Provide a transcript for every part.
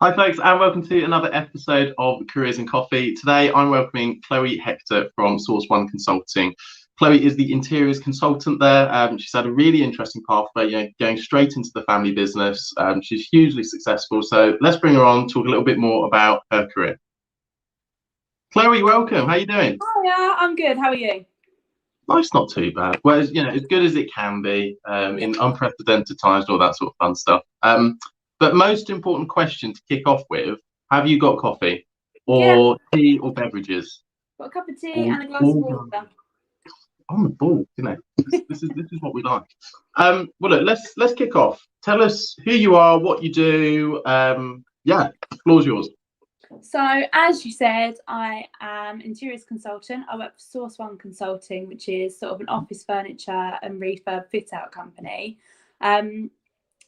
Hi, folks, and welcome to another episode of Careers in Coffee. Today, I'm welcoming Chloe Hector from Source One Consulting. Chloe is the interiors consultant there. She's had a really interesting pathway, going straight into the family business. She's hugely successful. So let's bring her on, talk a little bit more about her career. Chloe, welcome. How are you doing? Hiya, I'm good. How are you? Life's not too bad. Well, as good as it can be in unprecedented times and all that sort of fun stuff. But most important question to kick off with, have you got coffee Yeah, or tea or beverages? got a cup of tea All, and a glass of all water. on the ball, this is what we like. Well, look, let's kick off. Tell us who you are, what you do. Yeah, floor's yours. So, as you said, I am interiors consultant. I work for Source One Consulting, which is sort of an office furniture and refurb fit out company.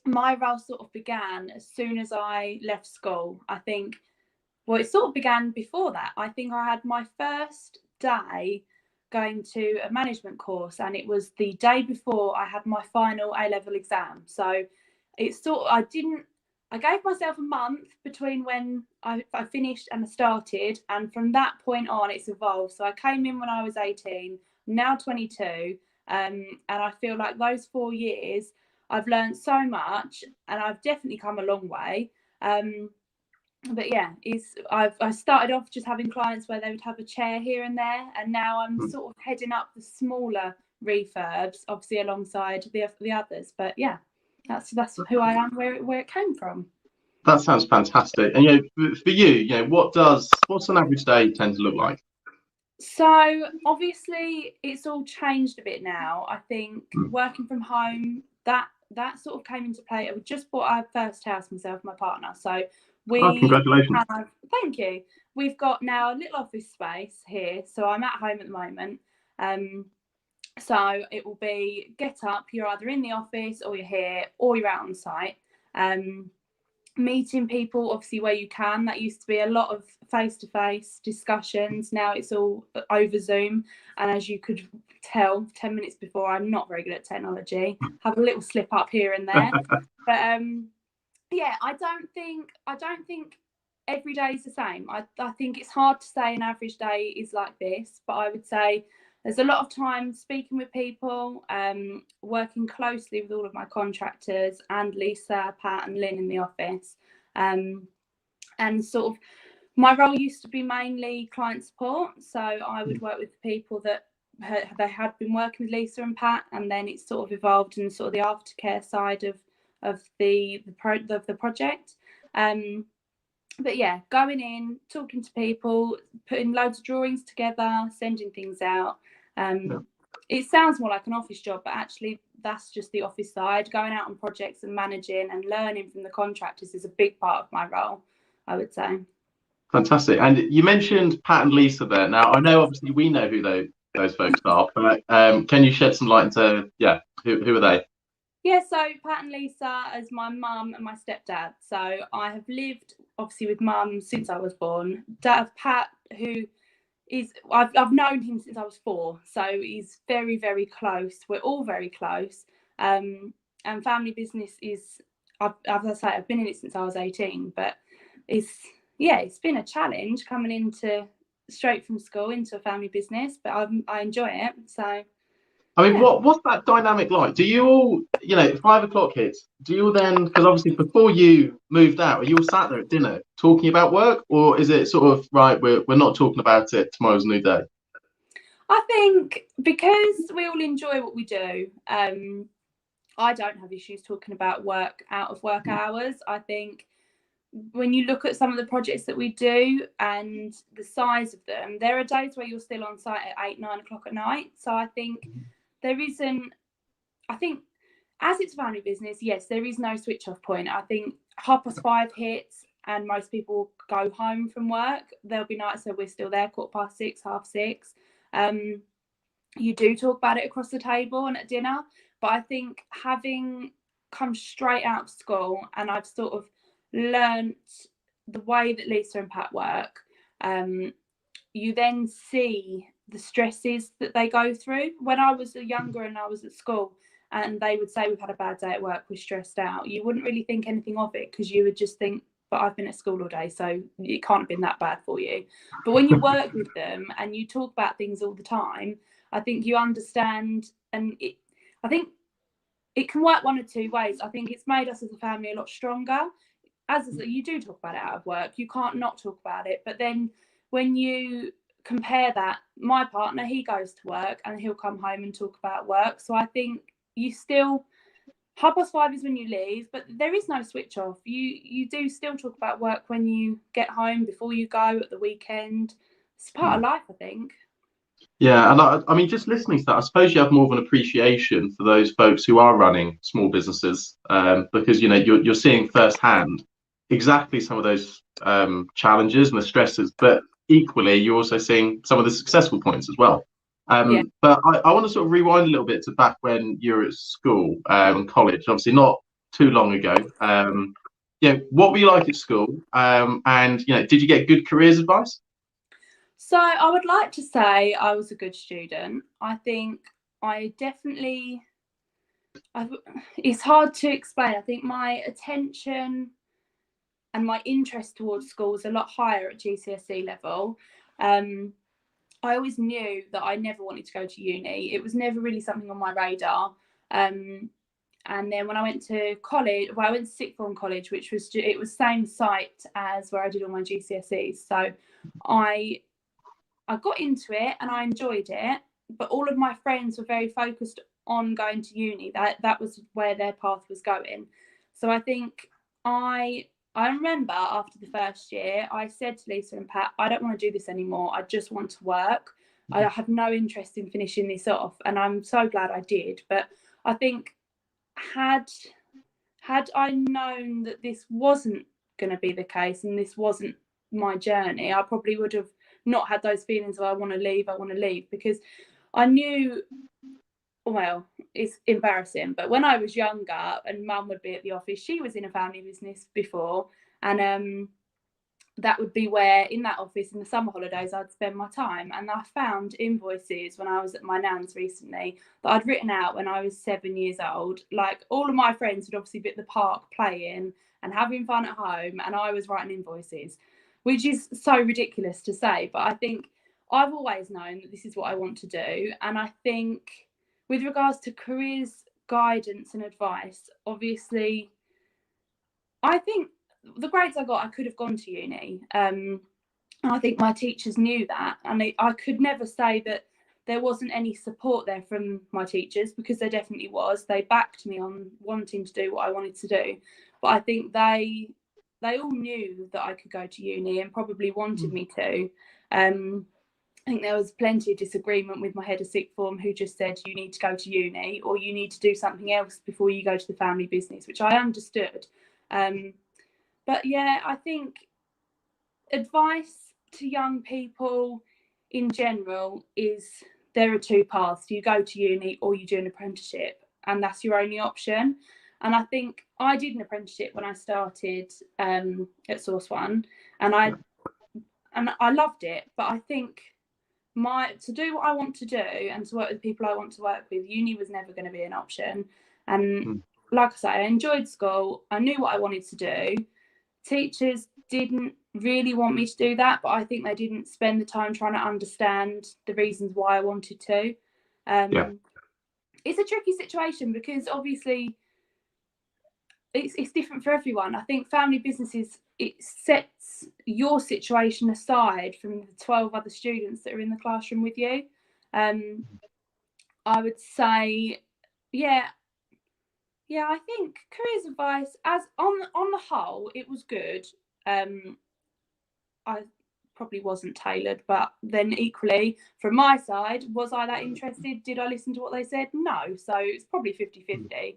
My role sort of began as soon as I left school. Well, it sort of began before that. I think I had my first day going to a management course, and it was the day before I had my final A-level exam. So it's sort of, I gave myself a month between when I finished and I started, and from that point on, it's evolved. So I came in when I was 18, now 22, and I feel like those 4 years, I've learned so much, and I've definitely come a long way. But yeah, I started off just having clients where they would have a chair here and there, and now I'm sort of heading up the smaller refurbs, obviously alongside the others. But yeah, that's who I am, where it came from. That sounds fantastic. And for you, what's an average day tend to look like? So obviously it's all changed a bit now. I think working from home, that sort of came into play. I just bought our first house, myself and my partner. So Congratulations. thank you. We've got now a little office space here. So I'm at home at the moment. So it will be get up, you're either in the office or you're here or you're out on site. Meeting people obviously where you can. That used to be a lot of face-to-face discussions. Now it's all over Zoom, and as you could tell 10 minutes before, I'm not very good at technology. Have a little slip up here and there. But yeah, I don't think every day is the same. I think it's hard to say an average day is like this, but I would say there's a lot of time speaking with people, working closely with all of my contractors and Lisa, Pat and Lynn in the office. And sort of my role used to be mainly client support. So I would work with people that they had been working with Lisa and Pat, and then it's sort of evolved in sort of the aftercare side of the project. But yeah, going in, talking to people, putting loads of drawings together, sending things out. It sounds more like an office job, but actually that's just the office side. Going out on projects and managing and learning from the contractors is a big part of my role, I would say. Fantastic. And you mentioned Pat and Lisa there. Now, I know obviously we know who those folks are, but can you shed some light into, who are they? Yeah, so Pat and Lisa as my mum and my stepdad. So I have lived obviously with mum since I was born. Dad, Pat, who is I've known him since I was 4, so he's very, very close. We're all very close. And family business is, as I say, I've been in it since I was 18, but it's been a challenge coming into straight from school into a family business, but I enjoy it. So I mean, what's that dynamic like? Do you all, 5 o'clock hits, do you all then, because obviously before you moved out, are you all sat there at dinner talking about work, or is it sort of, right, we're not talking about it, tomorrow's a new day? I think because we all enjoy what we do, I don't have issues talking about work out of work hours. I think when you look at some of the projects that we do and the size of them, there are days where you're still on site at 8, 9 o'clock at night. So I think as it's family business, yes, there is no switch off point. I think 5:30 hits and most people go home from work. There'll be nights where we're still there, 6:15, 6:30. You do talk about it across the table and at dinner, but I think having come straight out of school and I've sort of learnt the way that Lisa and Pat work, you then see the stresses that they go through. When I was younger and I was at school and they would say we've had a bad day at work, we're stressed out, you wouldn't really think anything of it because you would just think but I've been at school all day, so it can't have been that bad for you. But when you work with them and you talk about things all the time, I think you understand, and I think it can work one of two ways. I think it's made us as a family a lot stronger. As you do talk about it out of work, you can't not talk about it. But then when you compare that, my partner, he goes to work and he'll come home and talk about work. So I think you still, 5:30 is when you leave, but there is no switch off. You do still talk about work when you get home, before you go, at the weekend. It's part of life, I think. Yeah, and I mean, just listening to that, I suppose you have more of an appreciation for those folks who are running small businesses, because you're seeing firsthand exactly some of those challenges and the stresses, but equally you're also seeing some of the successful points as well. Yeah. But I want to sort of rewind a little bit to back when you were at school and college, obviously not too long ago. What were you like at school? And did you get good careers advice? So I would like to say I was a good student. I think I definitely, it's hard to explain. I think my attention and my interest towards school was a lot higher at GCSE level. I always knew that I never wanted to go to uni. It was never really something on my radar. And then when I went to college, I went to sixth form college, which was same site as where I did all my GCSEs. So I got into it and I enjoyed it, but all of my friends were very focused on going to uni. That was where their path was going. So I think I remember after the first year, I said to Lisa and Pat, I don't want to do this anymore. I just want to work. I have no interest in finishing this off. And I'm so glad I did. But I think had I known that this wasn't going to be the case and this wasn't my journey, I probably would have not had those feelings of I want to leave, because I knew, well, it's embarrassing, but when I was younger and mum would be at the office, she was in a family business before, and that would be where in that office in the summer holidays I'd spend my time. And I found invoices when I was at my nan's recently that I'd written out when I was 7 years old. Like, all of my friends would obviously be at the park playing and having fun at home, and I was writing invoices, which is so ridiculous to say, but I think I've always known that this is what I want to do. And I think with regards to careers guidance and advice, obviously, I think the grades I got, I could have gone to uni. And I think my teachers knew that. And I could never say that there wasn't any support there from my teachers, because there definitely was. They backed me on wanting to do what I wanted to do. But I think they all knew that I could go to uni and probably wanted me to. I think there was plenty of disagreement with my head of sixth form, who just said, you need to go to uni or you need to do something else before you go to the family business, which I understood. But yeah, I think advice to young people in general is there are two paths. You go to uni or you do an apprenticeship, and that's your only option. And I think I did an apprenticeship when I started at Source One, and I loved it. But I think to do what I want to do and to work with people I want to work with, uni was never going to be an option. And like I say, I enjoyed school. I knew what I wanted to do. Teachers didn't really want me to do that, but I think they didn't spend the time trying to understand the reasons why I wanted to. It's a tricky situation, because obviously it's different for everyone. I think family businesses, it sets your situation aside from the 12 other students that are in the classroom with you. I would say, yeah, I think careers advice, as on the whole, it was good. I probably wasn't tailored, but then equally from my side, was I that interested? Did I listen to what they said? No. So it's probably 50-50.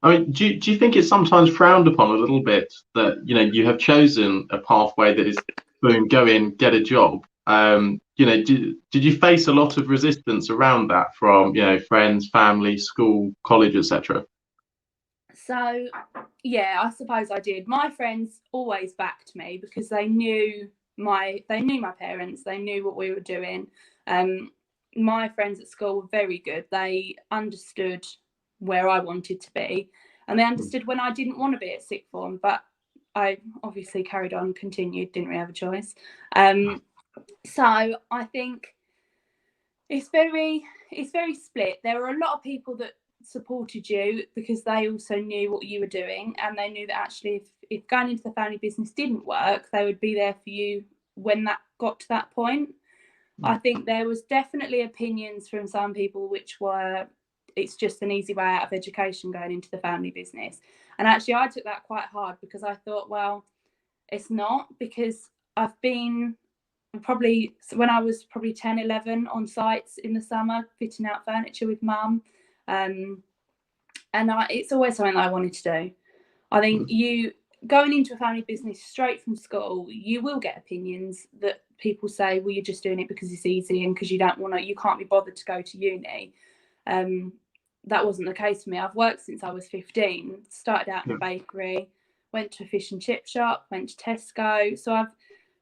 I mean, do you think it's sometimes frowned upon a little bit that you have chosen a pathway that is boom, go in, get a job? Did you face a lot of resistance around that from friends, family, school, college, etc.? So yeah, I suppose I did. My friends always backed me because they knew my parents, they knew what we were doing. My friends at school were very good. They understood where I wanted to be, and they understood when I didn't want to be at sixth form. But I obviously carried on, continued, didn't really have a choice. So I think it's very split. There were a lot of people that supported you because they also knew what you were doing, and they knew that actually if going into the family business didn't work, they would be there for you when that got to that point. I think there was definitely opinions from some people which were, it's just an easy way out of education going into the family business. And actually I took that quite hard, because I thought, well, it's not, because I've been probably, when I was probably 10, 11 on sites in the summer, fitting out furniture with mum. And it's always something that I wanted to do. I think you going into a family business straight from school, you will get opinions that people say, well, you're just doing it because it's easy and because you don't want to, you can't be bothered to go to uni. That wasn't the case for me. I've worked since I was 15, started out in a bakery, went to a fish and chip shop, went to Tesco. So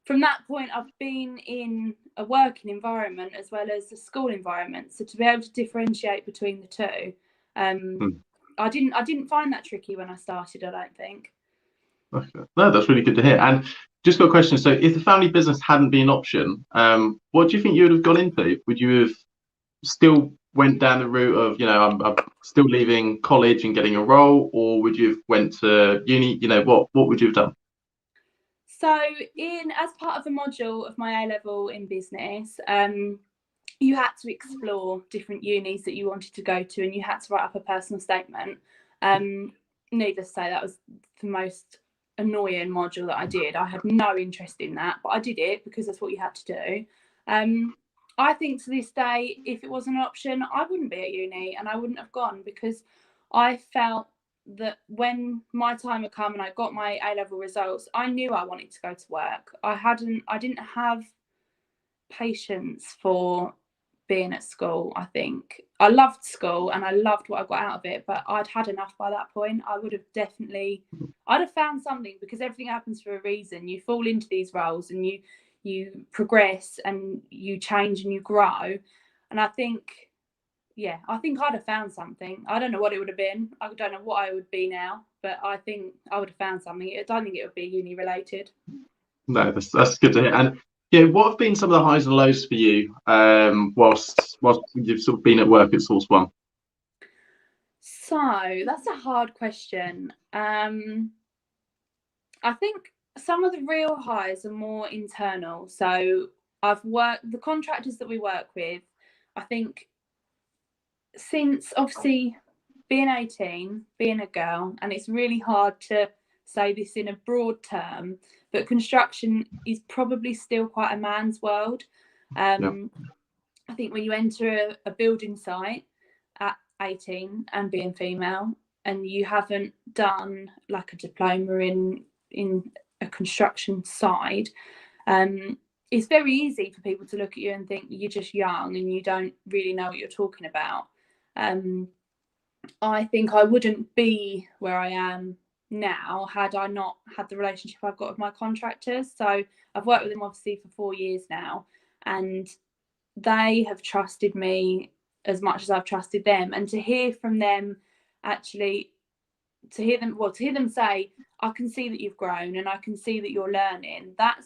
from that point, I've been in a working environment as well as a school environment. So to be able to differentiate between the two, I didn't find that tricky when I started, I don't think. Okay. No, that's really good to hear. And just got a question. So if the family business hadn't been an option, what do you think you would have gone into? Would you have still went down the route of, I'm still leaving college and getting a role, or would you have went to uni? What would you have done? So as part of a module of my A-level in business, you had to explore different unis that you wanted to go to, and you had to write up a personal statement. Needless to say, that was the most annoying module that I did. I had no interest in that, but I did it because that's what you had to do. I think to this day, if it wasn't an option, I wouldn't be at uni and I wouldn't have gone, because I felt that when my time had come and I got my A-level results, I knew I wanted to go to work. I didn't have patience for being at school. I think I loved school and I loved what I got out of it, but I'd had enough by that point. I'd have found something, because everything happens for a reason. You fall into these roles and you progress and you change and you grow. And I think I'd have found something. I don't know what it would have been. I don't know what I would be now, but I think I would have found something. I don't think it would be uni related. No, that's good to hear. And what have been some of the highs and lows for you whilst you've sort of been at work at Source One? So that's a hard question. I think some of the real highs are more internal. So the contractors that we work with, I think since obviously being 18, being a girl, and it's really hard to say this in a broad term, but construction is probably still quite a man's world. I think when you enter a building site at 18 and being female, and you haven't done like a diploma in a construction side, it's very easy for people to look at you and think you're just young and you don't really know what you're talking about. I think I wouldn't be where I am now had I not had the relationship I've got with my contractors. So I've worked with them obviously for 4 years now, and they have trusted me as much as I've trusted them. And to hear from them, actually, to hear them say, I can see that you've grown and I can see that you're learning, that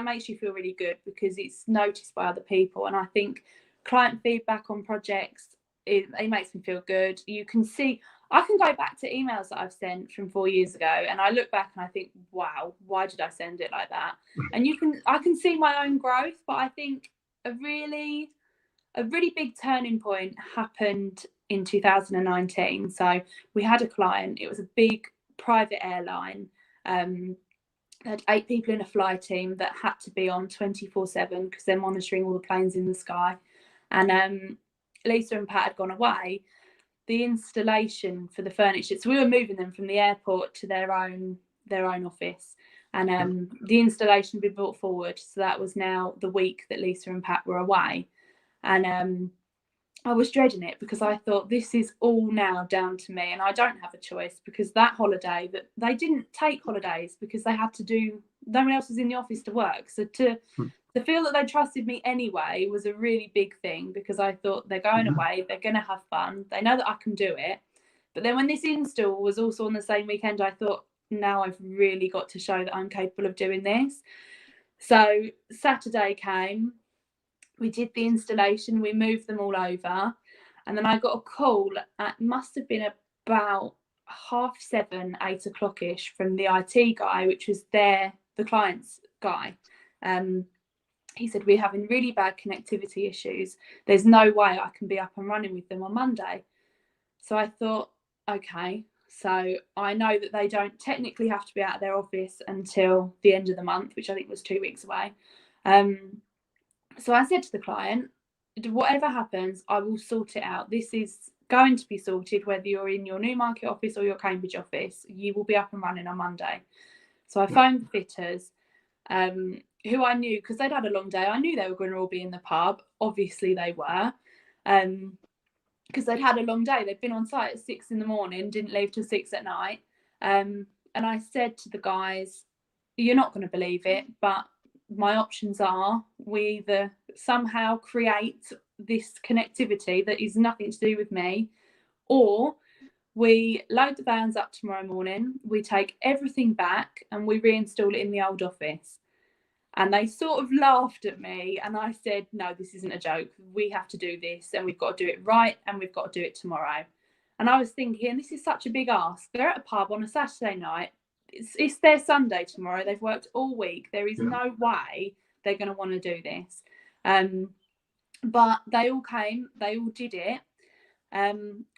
makes you feel really good, because it's noticed by other people. And I think client feedback on projects, it makes me feel good. You can see, I can go back to emails that I've sent from 4 years ago, and I look back and I think, wow, why did I send it like that? And I can see my own growth. But I think a really big turning point happened in 2019. So we had a client, it was a big private airline. They had 8 people in a fly team that had to be on 24/7 because they're monitoring all the planes in the sky. And Lisa and Pat had gone away. The installation for the furniture, so we were moving them from the airport to their own office, and the installation had been brought forward. So that was now the week that Lisa and Pat were away. And I was dreading it, because I thought, this is all now down to me and I don't have a choice, because that holiday, that they didn't take holidays because they had to do, no one else was in the office to work. So to feel that they trusted me anyway was a really big thing, because I thought, they're going away, they're going to have fun, they know that I can do it. But then when this install was also on the same weekend, I thought, now I've really got to show that I'm capable of doing this. So Saturday came, we did the installation, we moved them all over, and then I got a call at, must have been about 7:30, 8 o'clock-ish, from the IT guy, which was the client's guy. He said, we're having really bad connectivity issues. There's no way I can be up and running with them on Monday. So I thought, okay, so I know that they don't technically have to be out of their office until the end of the month, which I think was 2 weeks away. So I said to the client, whatever happens, I will sort it out. This is going to be sorted, whether you're in your Newmarket office or your Cambridge office. You will be up and running on Monday. So I phoned the fitters, who I knew, because they'd had a long day. I knew they were going to all be in the pub. Obviously they were, because they'd had a long day. They'd been on site at 6 a.m, didn't leave till 6 p.m. And I said to the guys, you're not going to believe it, but my options are, we either somehow create this connectivity that is nothing to do with me, or we load the vans up tomorrow morning, we take everything back and we reinstall it in the old office. And they sort of laughed at me, and I said, no, this isn't a joke. We have to do this, and we've got to do it right, and we've got to do it tomorrow. And I was thinking, this is such a big ask. They're at a pub on a Saturday night. It's their Sunday tomorrow. They've worked all week. There is no way they're going to want to do this. But they all came. They all did it.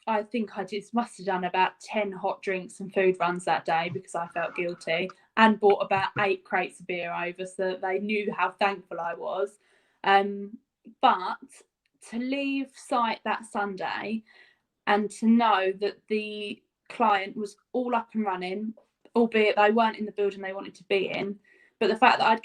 I think I must have done about 10 hot drinks and food runs that day, because I felt guilty, and bought about 8 crates of beer over, so that they knew how thankful I was. But to leave site that Sunday and to know that the client was all up and running, albeit they weren't in the building they wanted to be in, but the fact that I'd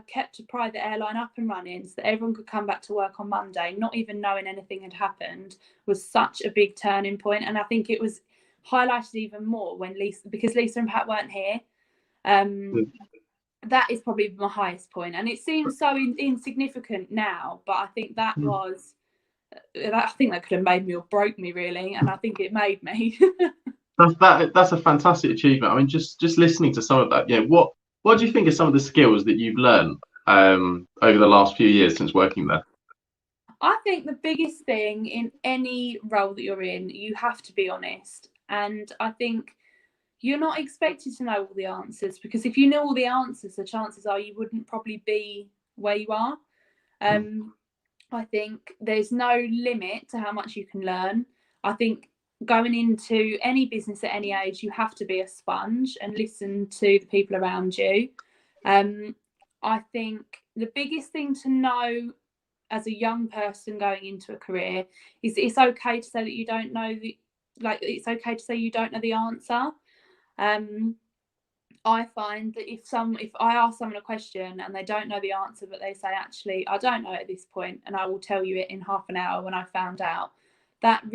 kept a private airline up and running so that everyone could come back to work on Monday, not even knowing anything had happened, was such a big turning point. And I think it was highlighted even more when because Lisa and Pat weren't here. That is probably my highest point. And it seems so insignificant now, but I think that was, I think that could have made me or broke me, really. And I think it made me. That's a fantastic achievement. I mean, just listening to some of that, what do you think are some of the skills that you've learned over the last few years since working there? I think the biggest thing in any role that you're in, you have to be honest. And I think you're not expected to know all the answers, because if you knew all the answers, the chances are you wouldn't probably be where you are. I think there's no limit to how much you can learn. I think going into any business at any age, you have to be a sponge and listen to the people around you. I think the biggest thing to know as a young person going into a career is it's okay to say that you don't know it's okay to say you don't know the answer. I find that if I ask someone a question and they don't know the answer, but they say, actually, I don't know at this point, and I will tell you it in half an hour when I found out, that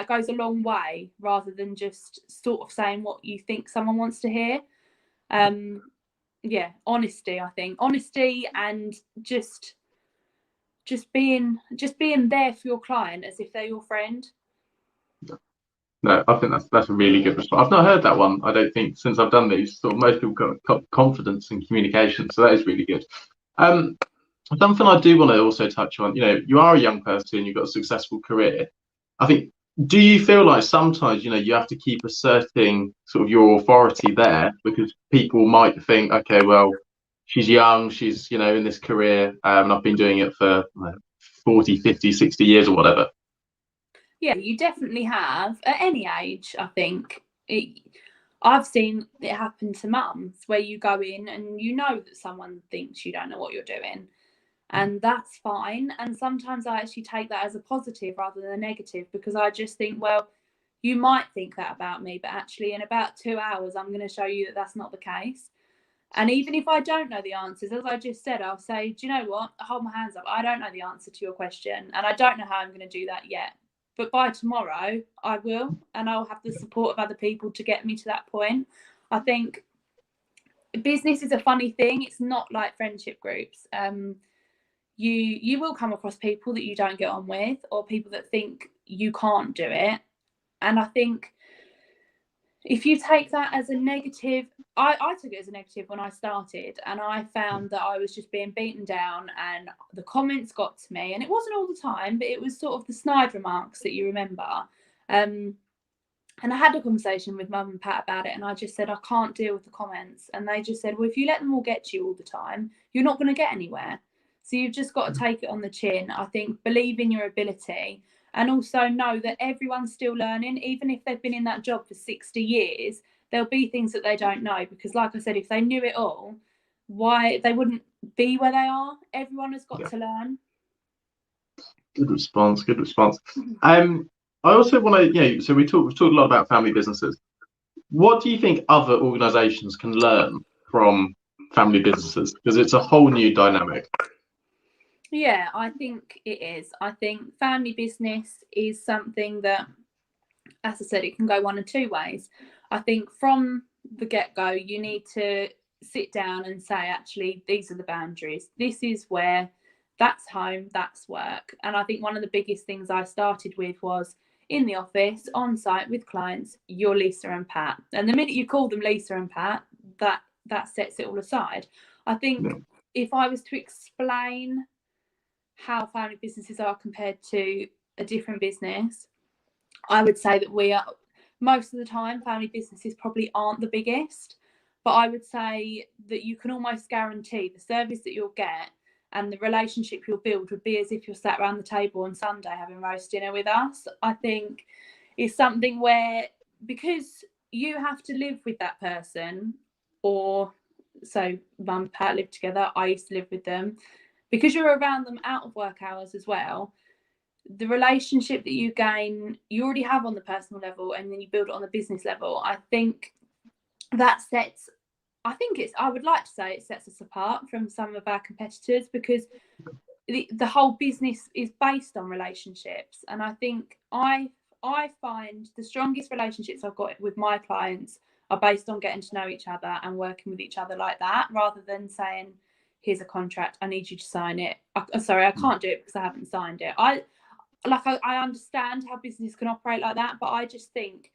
goes a long way, rather than just sort of saying what you think someone wants to hear. Honesty, I think. Honesty, and just being there for your client as if they're your friend. No, I think that's a really good response. I've not heard that one, I don't think, since I've done these. Sort of most people got confidence in communication, so that is really good. Something I do want to also touch on, you are a young person, you've got a successful career. I think, do you feel like sometimes, you have to keep asserting sort of your authority there, because people might think, okay, well, she's young, she's, in this career, and I've been doing it for 40, 50, 60 years or whatever? Yeah, you definitely have. At any age, I think. I've seen it happen to mums, where you go in and you know that someone thinks you don't know what you're doing. And that's fine. And sometimes I actually take that as a positive rather than a negative, because I just think, well, you might think that about me, but actually in about 2 hours, I'm going to show you that that's not the case. And even if I don't know the answers, as I just said, I'll say, do you know what? Hold my hands up. I don't know the answer to your question, and I don't know how I'm going to do that yet. But by tomorrow, I will, and I'll have the support of other people to get me to that point. I think business is a funny thing. It's not like friendship groups. You will come across people that you don't get on with, or people that think you can't do it. And I think if you take that as a negative, I took it as a negative when I started, and I found that I was just being beaten down, and the comments got to me, and it wasn't all the time, but it was sort of the snide remarks that you remember. And I had a conversation with Mum and Pat about it, and I just said, I can't deal with the comments. And they just said, well, if you let them all get to you all the time, you're not going to get anywhere. So you've just got to take it on the chin. I think believe in your ability, and also know that everyone's still learning. Even if they've been in that job for 60 years, there'll be things that they don't know. Because like I said, if they knew it all, why they wouldn't be where they are. Everyone has got to learn. Good response. Good response. I also want to, so we've talked a lot about family businesses. What do you think other organisations can learn from family businesses? Because it's a whole new dynamic. Yeah, I think it is. I think family business is something that, as I said, it can go one of two ways. I think from the get-go, you need to sit down and say, actually, these are the boundaries. This is where that's home, that's work. And I think one of the biggest things I started with was in the office, on site with clients, you're Lisa and Pat. And the minute you call them Lisa and Pat, that sets it all aside. I think if I was to explain how family businesses are compared to a different business, I would say that we are, most of the time, family businesses probably aren't the biggest, but I would say that you can almost guarantee the service that you'll get and the relationship you'll build would be as if you're sat around the table on Sunday having roast dinner with us. I think it's something where, because you have to live with that person, or so Mum and Pat live together, I used to live with them, because you're around them out of work hours as well, the relationship that you gain, you already have on the personal level, and then you build it on the business level. I think that sets, I would like to say it sets us apart from some of our competitors, because the whole business is based on relationships. And I think I find the strongest relationships I've got with my clients are based on getting to know each other and working with each other like that, rather than saying, here's a contract, I need you to sign it. Sorry, I can't do it because I haven't signed it. I understand how business can operate like that, but I just think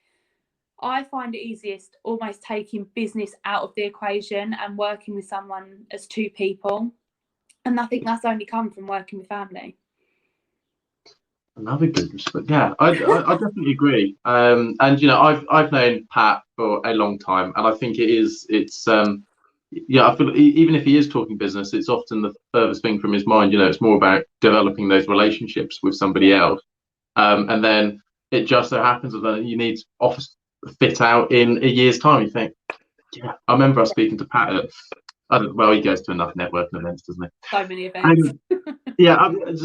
I find it easiest almost taking business out of the equation and working with someone as two people. And I think that's only come from working with family. Another good response. Yeah, I definitely agree. And I've known Pat for a long time, and I think I feel even if he is talking business, it's often the furthest thing from his mind. It's more about developing those relationships with somebody else. And then it just so happens that you need office fit out in a year's time. You think, I remember us speaking to Pat at, he goes to enough networking events, doesn't he? So many events.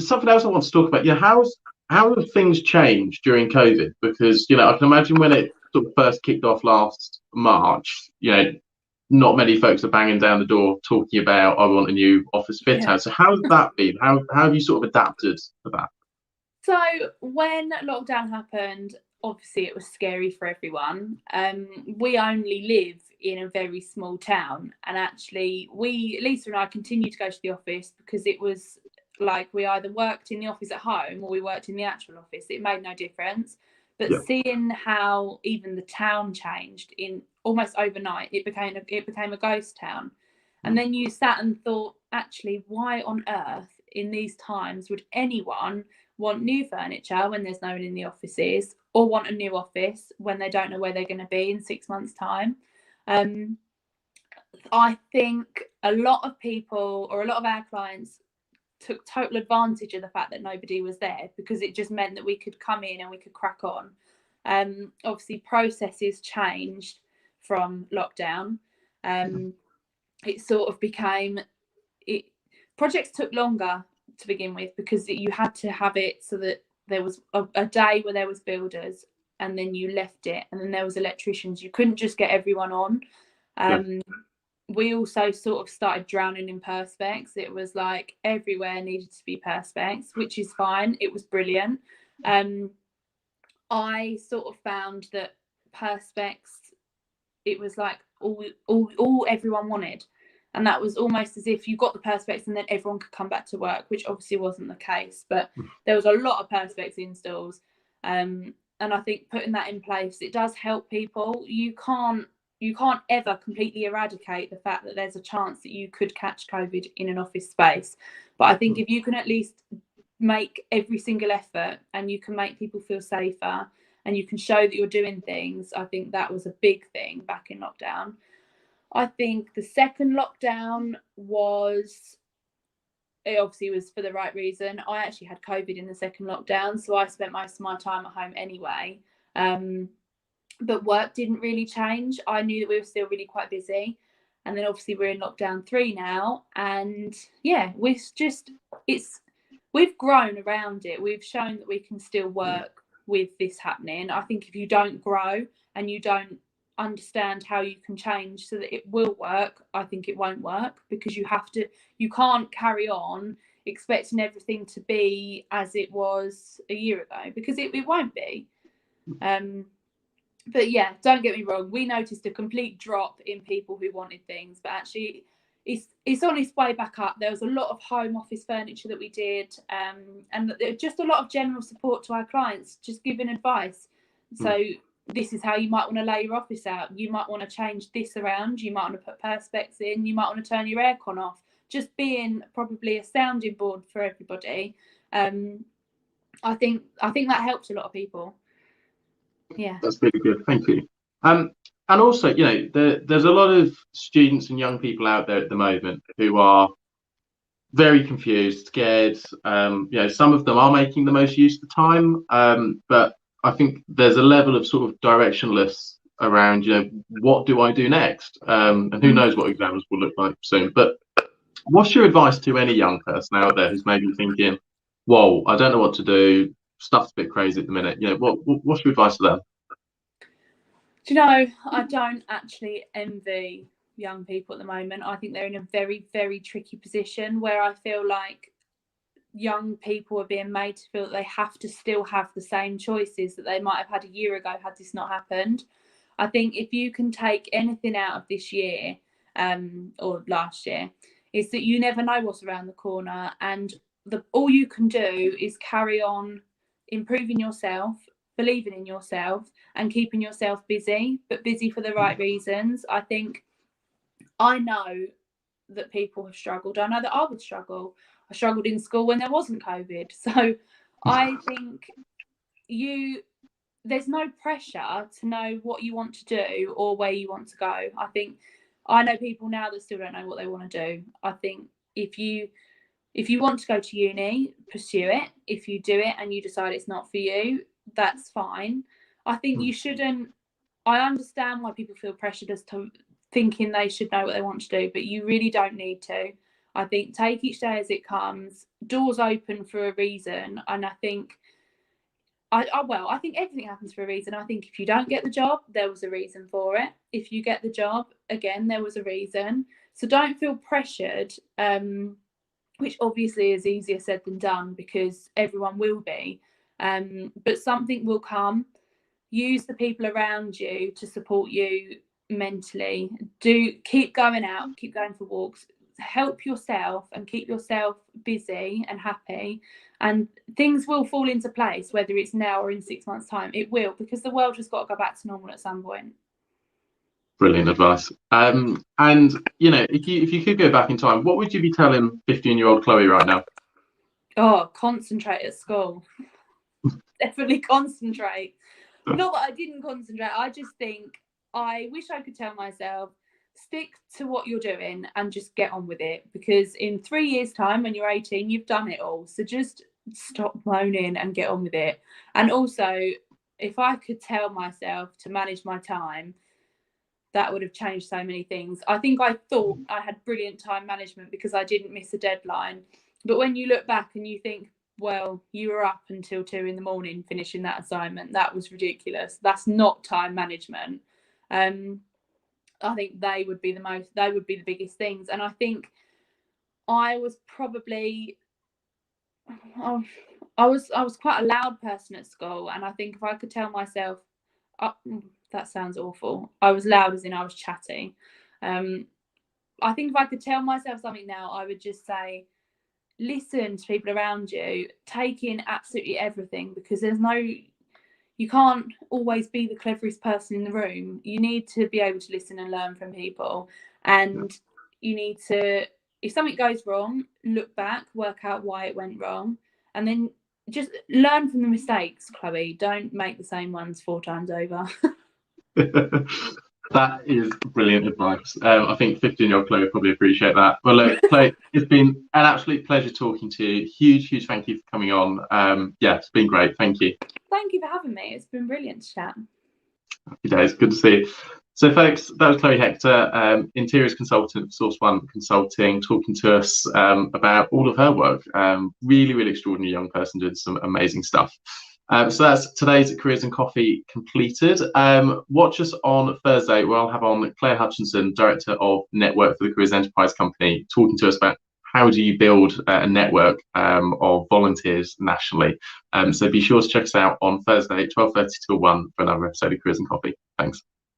Something else I want to talk about. How have things changed during COVID? Because I can imagine when it sort of first kicked off last March, not many folks are banging down the door talking about, I want a new office fit out. So how has that been? How have you sort of adapted to that? So when lockdown happened, obviously it was scary for everyone. We only live in a very small town, and actually Lisa and I continued to go to the office because it was like we either worked in the office at home or we worked in the actual office. It made no difference. But seeing how even the town changed in almost overnight, it became a ghost town. And then you sat and thought, actually, why on earth in these times would anyone want new furniture when there's no one in the offices, or want a new office when they don't know where they're going to be in 6 months' time? I think a lot of people, or a lot of our clients, took total advantage of the fact that nobody was there, because it just meant that we could come in and we could crack on. Obviously processes changed from lockdown. It sort of became, projects took longer to begin with, because you had to have it so that there was a day where there was builders, and then you left it, and then there was electricians. You couldn't just get everyone on. We also sort of started drowning in perspex. It was like everywhere needed to be perspex, which is fine. It was brilliant. I sort of found that perspex, it was like all everyone wanted. And that was almost as if you got the perspex and then everyone could come back to work, which obviously wasn't the case. But there was a lot of perspex installs. And And I think putting that in place, it does help people. You can't ever completely eradicate the fact that there's a chance that you could catch COVID in an office space. But I think if you can at least make every single effort and you can make people feel safer and you can show that you're doing things, I think that was a big thing back in lockdown. I think the second lockdown it obviously was for the right reason. I actually had COVID in the second lockdown, so I spent most of my time at home anyway. But work didn't really change. I knew that we were still really quite busy. And then obviously we're in lockdown 3 now. And yeah, we've grown around it. We've shown that we can still work with this happening. I think if you don't grow and you don't understand how you can change so that it will work, I think it won't work, because you can't carry on expecting everything to be as it was a year ago, because it won't be. But yeah, don't get me wrong, we noticed a complete drop in people who wanted things, but actually it's on its way back up. There was a lot of home office furniture that we did, and just a lot of general support to our clients, just giving advice. So this is how you might want to lay your office out. You might want to change this around. You might want to put perspex in. You might want to turn your aircon off. Just being probably a sounding board for everybody. I think that helps a lot of people. Yeah, that's really good. Thank you. And also, there's a lot of students and young people out there at the moment who are very confused, scared. Some of them are making the most use of the time, but I think there's a level of sort of directionless around, what do I do next? And who knows what exams will look like soon. But what's your advice to any young person out there who's maybe thinking, whoa, I don't know what to do, stuff's a bit crazy at the minute? What's your advice to them? Do you know, I don't actually envy young people at the moment. I think they're in a very, very tricky position where I feel like young people are being made to feel that they have to still have the same choices that they might have had a year ago had this not happened. I think if you can take anything out of this year or last year, is that you never know what's around the corner, and all you can do is carry on improving yourself, believing in yourself, and keeping yourself busy, but busy for the right reasons. I know that people have struggled. I know that I would struggle. I struggled in school when there wasn't COVID. So I think there's no pressure to know what you want to do or where you want to go. I know people now that still don't know what they want to do. I think if you want to go to uni, pursue it. If you do it and you decide it's not for you, that's fine. I think you shouldn't. I understand why people feel pressured as to thinking they should know what they want to do, but you really don't need to. I think take each day as it comes. Doors open for a reason, and I think everything happens for a reason. I think if you don't get the job, there was a reason for it. If you get the job, again, there was a reason. So don't feel pressured, which obviously is easier said than done, because everyone will be. But something will come. Use the people around you to support you mentally. Keep going out, keep going for walks, help yourself and keep yourself busy and happy, and things will fall into place, whether it's now or in 6 months' time. It will, because the world has got to go back to normal at some point. Brilliant advice. And if you could go back in time, what would you be telling 15-year-old Chloe right now? Oh, concentrate at school. Definitely concentrate. Not that I didn't concentrate. I just think I wish I could tell myself, stick to what you're doing and just get on with it, because in 3 years' time, when you're 18, you've done it all. So just stop moaning and get on with it. And also, if I could tell myself to manage my time, that would have changed so many things. I think I thought I had brilliant time management because I didn't miss a deadline. But when you look back and you think, well, you were up until 2 a.m. finishing that assignment, that was ridiculous. That's not time management. I think they would be the biggest things. And I think I was probably, I was quite a loud person at school. And I think if I could tell myself, that sounds awful, I was loud as in I was chatty. I think if I could tell myself something now, I would just say, listen to people around you, take in absolutely everything, because you can't always be the cleverest person in the room. You need to be able to listen and learn from people, and you need to, if something goes wrong, look back, work out why it went wrong, and then just learn from the mistakes, Chloe. Don't make the same ones 4 times over. That is brilliant advice. I think 15-year-old Chloe would probably appreciate that. Well, look, Chloe, it's been an absolute pleasure talking to you. Huge thank you for coming on. Yeah, it's been great. Thank you. Thank you for having me. It's been brilliant to chat. Happy days. Good to see you. So, folks, that was Chloe Hector, interiors consultant for Source One Consulting, talking to us about all of her work. Really extraordinary young person doing some amazing stuff. So that's today's Careers and Coffee completed. Watch us on Thursday, where I'll have on Claire Hutchinson, Director of Network for the Careers Enterprise Company, talking to us about how do you build a network of volunteers nationally. So be sure to check us out on Thursday, 12:30 till 1 for another episode of Careers and Coffee. Thanks.